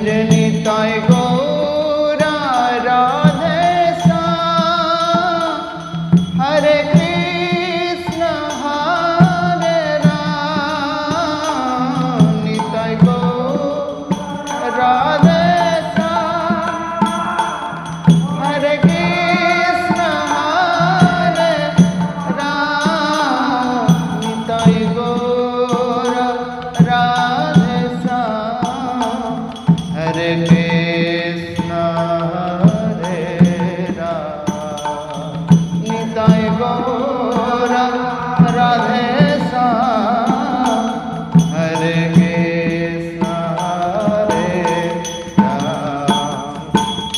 নিতাই গৌরা রাধে শ্যাম হরে কৃষ্ণ হরে রাম নিতাই গৌরা রাধে শ্যাম হরে কৃষ্ণ হরে রাম নিতাই গৌরা রাধে শ্যাম হরে কৃষ্ণ হরে রাম নিতাই গৌরা রাধে শ্যাম হরে কৃষ্ণ হরে রাম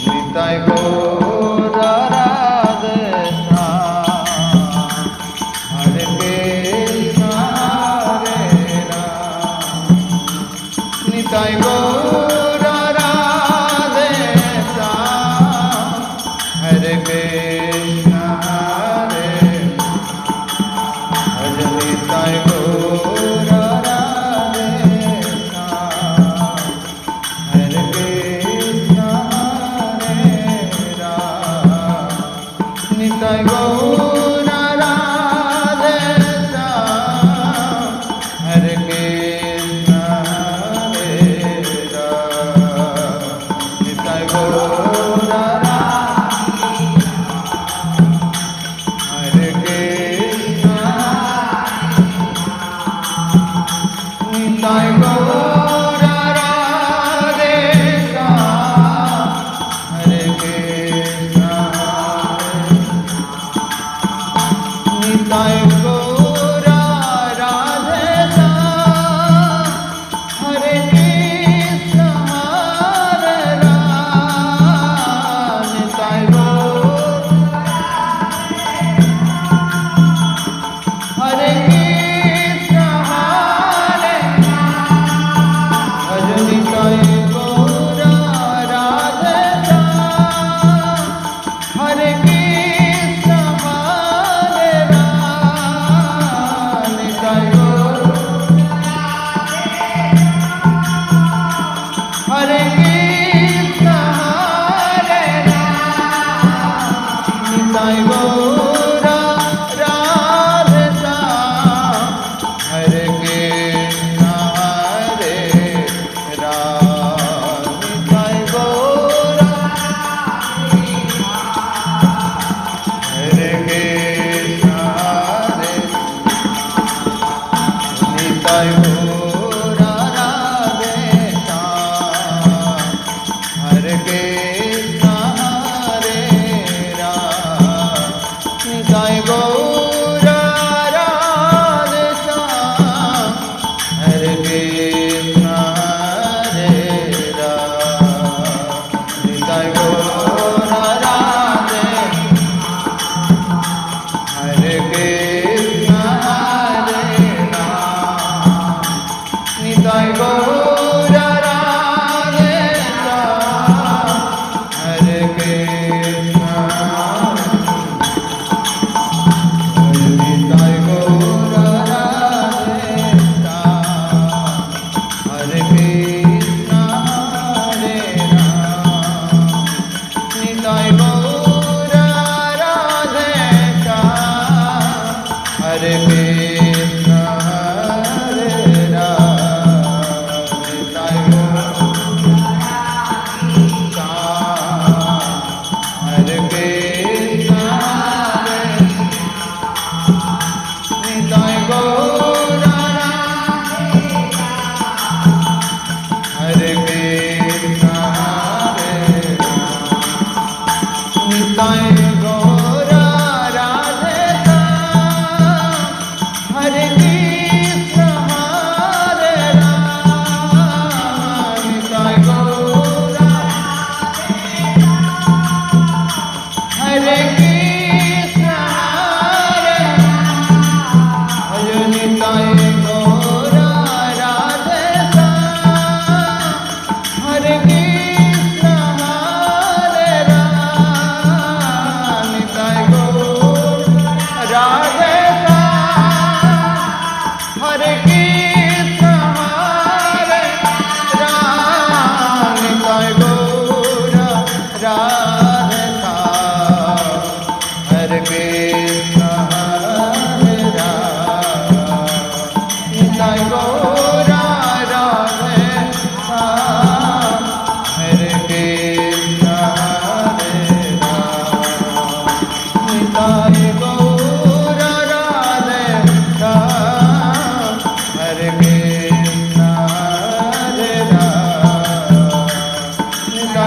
নিতাই গৌরা রাধে শ্যাম হরে কৃষ্ণ হরে রাম নিতাই গৌরা রাধে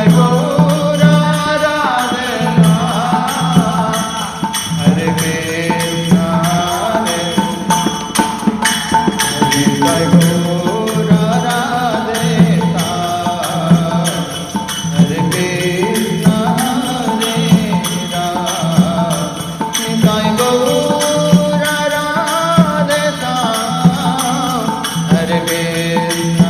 निताय गौर राधे हरे कृष्ण निताय गौर राधे हरे कृष्ण निताय गौर राधे हरे कृष्ण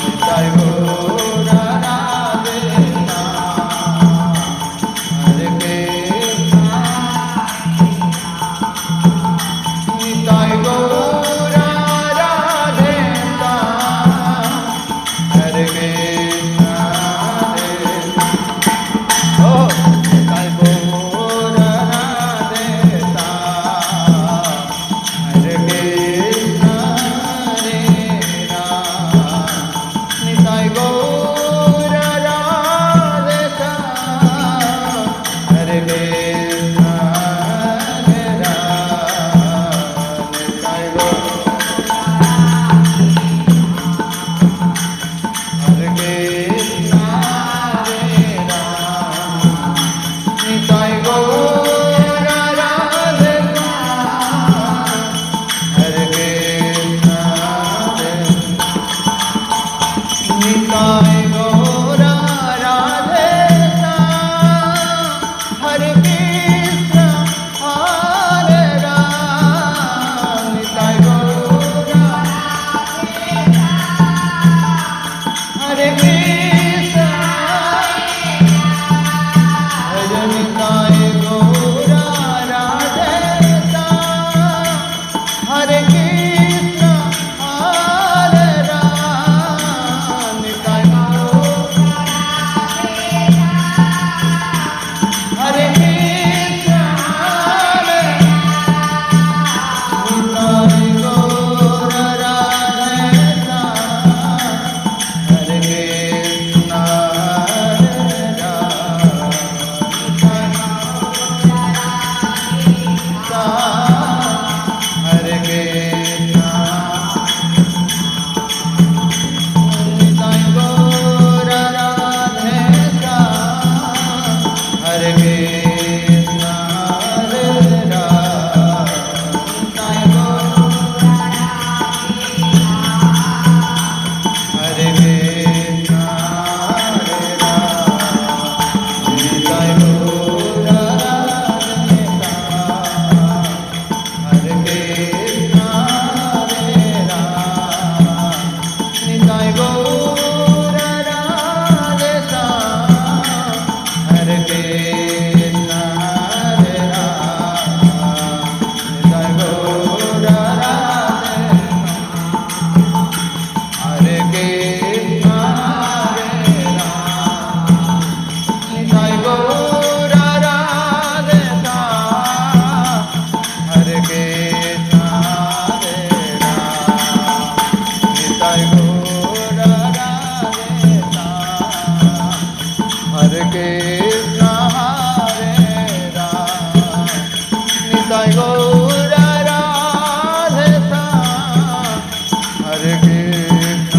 निताय गौर राधे हरे कृष्ण निताय गौर राधे हरे कृष्ण ओ निताय गौर राधे हरे कृष्ण निताय गौर राधे हरे कृष्ण निताय गौर हरे कृष्ण निताय गौर राधे हरे कृष्ण निताय गौर राधे हरे कृष्ण हरे राम निताय गौर हरे कृष्ण हरे निताय गौर राधे हरे कृष्ण हरे राम निताय गौर हरे कृष्ण हरे निताय गौर राधे हरे कृष्ण हरे कृष्ण निताय गौर राधे हरे कृष्ण हरे राम निताय गौर हरे कृष्ण हरे राम निताय गौर राधे हरे कृष्ण हरे राम निताय गौर राधे हरे कृष्ण हरे राम निताय गौर राधे हरे कृष्ण हरे राम निताय गौर राधे हरे कृष्ण हरे राम निताय गौर राधे हरे कृष्ण हरे राम निताय गौर राधे हरे कृष्ण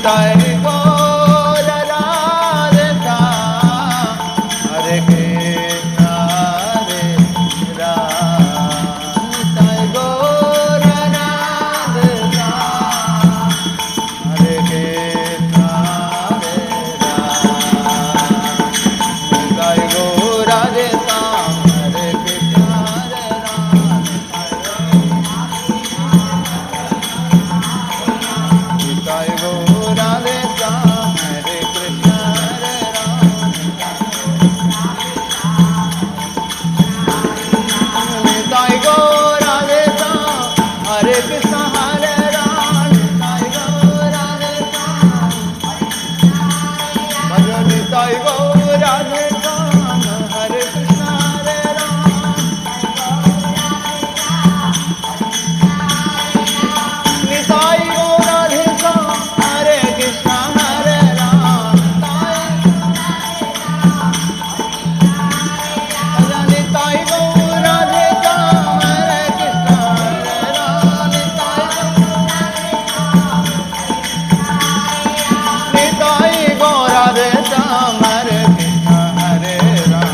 निताय गौर राधे श्याम हरे कृष्ण हरे राम निताय गौर राधे श्याम हरे कृष्ण हरे राम निताय गौर राधे श्याम हरे कृष्ण हरे राम निताय गौर राधे श्याम हरे कृष्ण हरे राम निताय गौर राधे श्याम हरे कृष्ण हरे राम निताय गौर राधे श्याम भज निताय गौर राधे श्याम हरे कृष्ण हरे राम निताय गौर राधे श्याम हरे कृष्ण हरे राम भज निताय गौर राधे श्याम हरे कृष्ण हरे राम निताय गौर राधे श्याम हरे कृष्ण हरे राम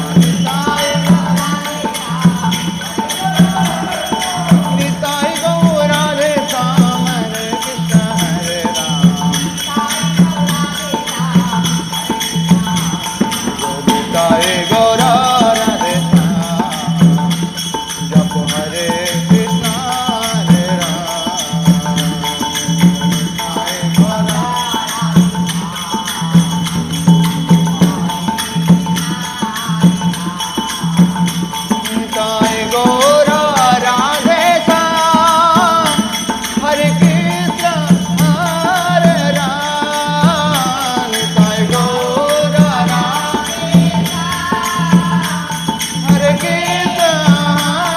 निताय गौर राधे श्याम हरे कृष्ण हरे राम निताय गौर राधे श्याम जप हरे कृष्ण हरे राम निताय गौर निताय गौर राधे श्याम हरे कृष्ण हरे राम निताय गौर राधे हरे कृष्ण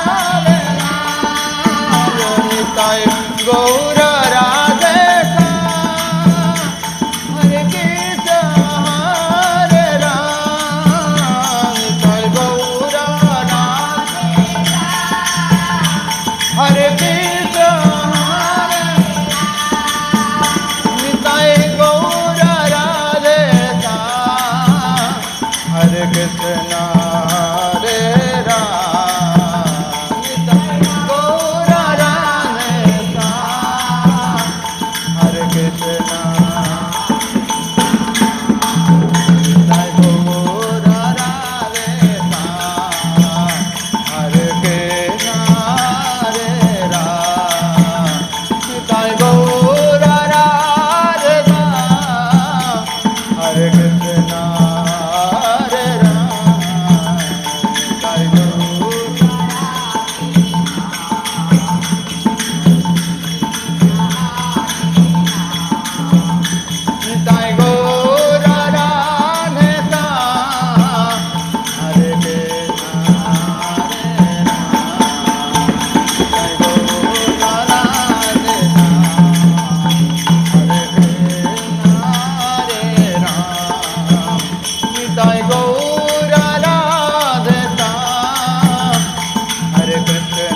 हरे राम निताय गौर राधे श्याम हरे कृष्ण हरे राम निताय गौर राधे हरे कृष्ण हरे निताय गौर राधे श्याम हरे कृष्ण हरे राम निताय गौर राधे श्याम हरे कृष्ण निताय गौर राधे श्याम हरे कृष्ण हरे राम निताय गौर राधे श्याम हरे कृष्ण हरे राम निताय गौर निताय गौर राधे श्याम हरे कृष्ण हरे राम निताय गौर राधे श्याम हरे कृष्ण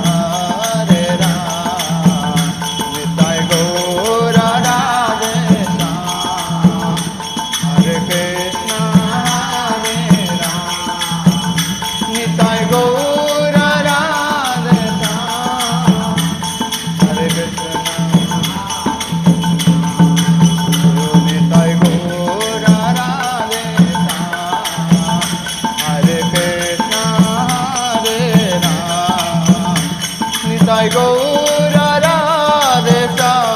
हरे राम निताय गौर राधे श्याम हरे कृष्ण हरे राम निताय गौर राधे श्याम हरे कृष्ण निताय गौर राधे श्याम हरे कृष्ण हरे राम निताय गौर राधे श्याम